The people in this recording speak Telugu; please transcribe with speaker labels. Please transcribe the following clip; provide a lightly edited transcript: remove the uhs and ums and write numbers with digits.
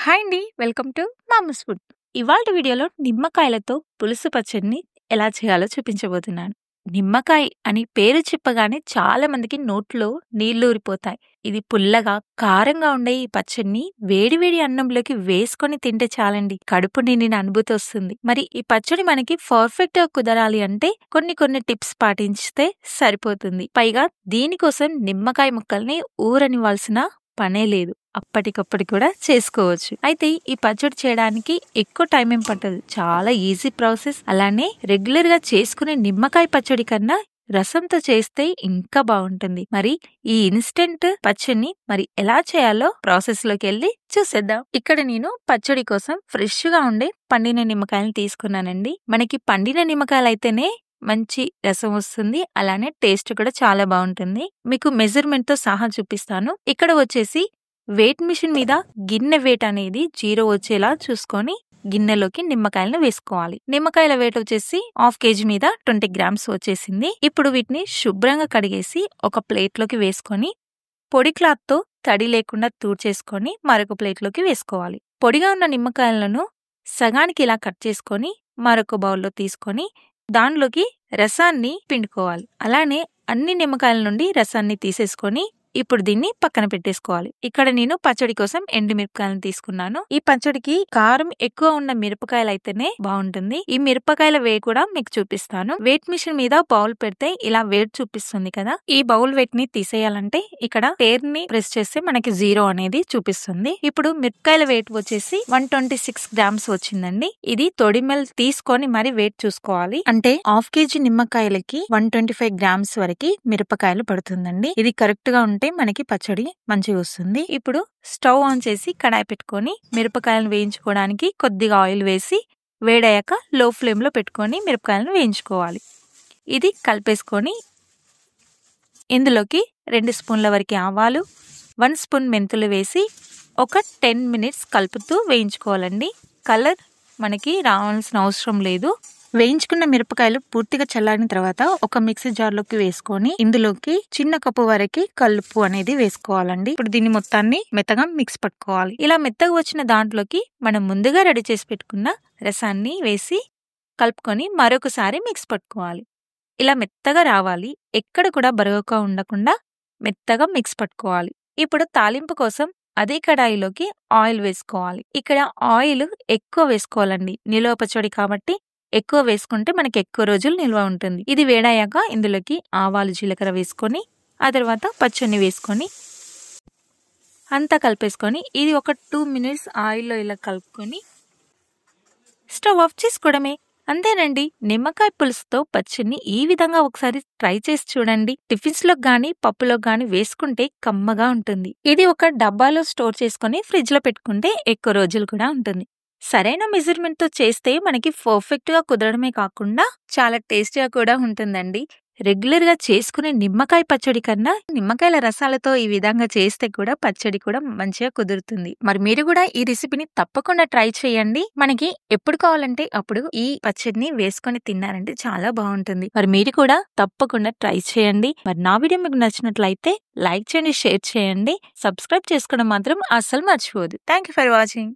Speaker 1: హాయ్ అండి. Welcome to Mamoo's food. ఇవాల్టి వీడియోలో నిమ్మకాయలతో పులుసు పచ్చడిని ఎలా చేయాలో చూపించబోతున్నాను. నిమ్మకాయ అని పేరు చెప్పగానే చాలా మందికి నోట్లో నీళ్లూరిపోతాయి. ఇది పుల్లగా, కారంగా ఉండే ఈ పచ్చడిని వేడి వేడి అన్నంలోకి వేసుకొని తింటే చాలండి కడుపు నిండిన అనుభూతి వస్తుంది. మరి ఈ పచ్చడి మనకి పర్ఫెక్ట్ గా కుదరాలి అంటే కొన్ని టిప్స్ పాటించితే సరిపోతుంది. పైగా దీనికోసం నిమ్మకాయ ముక్కల్ని ఊరనివ్వాల్సిన పనే లేదు. అప్పటికప్పుడు కూడా చేసుకోవచ్చు. అయితే ఈ పచ్చడి చేయడానికి ఎక్కువ టైం ఏం పట్టదు. చాలా ఈజీ ప్రాసెస్. అలానే రెగ్యులర్ గా చేసుకునే నిమ్మకాయ పచ్చడి కన్నా రసంతో చేస్తే ఇంకా బాగుంటుంది. మరి ఈ ఇన్స్టెంట్ పచ్చడిని మరి ఎలా చేయాలో ప్రాసెస్ లోకి వెళ్ళి చూసేద్దాం. ఇక్కడ నేను పచ్చడి కోసం ఫ్రెష్ గా ఉండే పండిన నిమ్మకాయలు తీసుకున్నానండి. మనకి పండిన నిమ్మకాయలు అయితేనే మంచి రసం వస్తుంది. అలానే టేస్ట్ కూడా చాలా బాగుంటుంది. మీకు మెజర్మెంట్ తో సహా చూపిస్తాను. ఇక్కడ వచ్చేసి వెయిట్ మిషన్ మీద గిన్నె వెయిట్ అనేది 0 వచ్చేలా చూసుకొని గిన్నెలోకి నిమ్మకాయలను వేసుకోవాలి. నిమ్మకాయల వెయిట్ వచ్చేసి 1/2 kg మీద 20 grams వచ్చేసింది. ఇప్పుడు వీటిని శుభ్రంగా కడిగేసి ఒక ప్లేట్ లోకి వేసుకొని పొడి క్లాత్ తో తడి లేకుండా తూడ్చేసుకొని మరొక ప్లేట్ లోకి వేసుకోవాలి. పొడిగా ఉన్న నిమ్మకాయలను సగానికి ఇలా కట్ చేసుకొని మరొక బౌల్లో తీసుకొని దానిలోకి రసాన్ని పిండుకోవాలి. అలానే అన్ని నిమ్మకాయల నుండి రసాన్ని తీసేసుకొని ఇప్పుడు దీన్ని పక్కన పెట్టేసుకోవాలి. ఇక్కడ నేను పచ్చడి కోసం ఎండు మిరపకాయలను తీసుకున్నాను. ఈ పచ్చడికి కారం ఎక్కువ ఉన్న మిరపకాయలు అయితేనే బాగుంటుంది. ఈ మిరపకాయల వెయిట్ కూడా మీకు చూపిస్తాను. వెయిట్ మిషన్ మీద బౌల్ పెడితే ఇలా వెయిట్ చూపిస్తుంది కదా. ఈ బౌల్ వెయిట్ ని తీసేయాలంటే ఇక్కడ టేర్ ని ప్రెస్ చేస్తే మనకి 0 అనేది చూపిస్తుంది. ఇప్పుడు మిరపకాయల వెయిట్ వచ్చేసి 126 grams వచ్చిందండి. ఇది తొడిమెల్ తీసుకొని మరి వెయిట్ చూసుకోవాలి. అంటే 1/2 kg నిమ్మకాయలకి 125 grams వరకు మిరపకాయలు పడుతుందండి. ఇది కరెక్ట్ గా ఉంటే మనకి పచ్చడి మంచిగా వస్తుంది. ఇప్పుడు స్టవ్ ఆన్ చేసి కడాయి పెట్టుకొని మిరపకాయలను వేయించుకోవడానికి కొద్దిగా ఆయిల్ వేసి వేడయ్యాక లో ఫ్లేమ్ లో పెట్టుకొని మిరపకాయలను వేయించుకోవాలి. ఇది కలిపేసుకొని ఇందులోకి 2 స్పూన్ల వరకు ఆవాలు, 1 స్పూన్ మెంతులు వేసి ఒక 10 minutes కలుపుతూ వేయించుకోవాలండి. కలర్ మనకి రావాల్సిన అవసరం లేదు. వేయించుకున్న మిరపకాయలు పూర్తిగా చల్లారిన తర్వాత ఒక మిక్సీ జార్ లోకి వేసుకొని ఇందులోకి చిన్న కప్పు వరకు కల్లుప్పు అనేది వేసుకోవాలండి. ఇప్పుడు దీన్ని మొత్తాన్ని మెత్తగా మిక్స్ పట్టుకోవాలి. ఇలా మెత్తగా వచ్చిన దాంట్లోకి మనం ముందుగా రెడీ చేసి పెట్టుకున్న రసాన్ని వేసి కలుపుకొని మరొకసారి మిక్స్ పట్టుకోవాలి. ఇలా మెత్తగా రావాలి. ఎక్కడ కూడా బరగగా ఉండకుండా మెత్తగా మిక్స్ పట్టుకోవాలి. ఇప్పుడు తాలింపు కోసం అదే కడాయిలోకి ఆయిల్ వేసుకోవాలి. ఇక్కడ ఆయిల్ ఎక్కువ వేసుకోవాలండి. నిలువ పచ్చడి కాబట్టి ఎక్కువ వేసుకుంటే మనకి ఎక్కువ రోజులు నిల్వ ఉంటుంది. ఇది వేడయ్యాక ఇందులోకి ఆవాలు, జీలకర్ర వేసుకొని ఆ తర్వాత పచ్చడిని వేసుకొని అంతా కలిపేసుకొని ఇది ఒక 2 minutes ఆయిల్లో ఇలా కలుపుకొని స్టవ్ ఆఫ్ చేసుకోవడమే. అంతేనండి. నిమ్మకాయ పులుసుతో పచ్చడిని ఈ విధంగా ఒకసారి ట్రై చేసి చూడండి. టిఫిన్స్ లో గానీ పప్పులో గానీ వేసుకుంటే కమ్మగా ఉంటుంది. ఇది ఒక డబ్బాలో స్టోర్ చేసుకుని ఫ్రిడ్జ్ లో పెట్టుకుంటే ఎక్కువ రోజులు కూడా ఉంటుంది. సరైన మెజర్మెంట్ తో చేస్తే మనకి పర్ఫెక్ట్ గా కుదరడమే కాకుండా చాలా టేస్టీగా కూడా ఉంటుందండి. రెగ్యులర్ గా చేసుకునే నిమ్మకాయ పచ్చడి కన్నా నిమ్మకాయల రసాలతో ఈ విధంగా చేస్తే కూడా పచ్చడి కూడా మంచిగా కుదురుతుంది. మరి మీరు కూడా ఈ రెసిపీని తప్పకుండా ట్రై చేయండి. మనకి ఎప్పుడు కావాలంటే అప్పుడు ఈ పచ్చడిని వేసుకొని తిన్నారంటే చాలా బాగుంటుంది. మరి మీరు కూడా తప్పకుండా ట్రై చేయండి. మరి నా వీడియో మీకు నచ్చినట్లయితే లైక్ చేయండి, షేర్ చేయండి, సబ్స్క్రైబ్ చేసుకోవడం మాత్రం అస్సలు మర్చిపోవద్దు. Thank you for watching.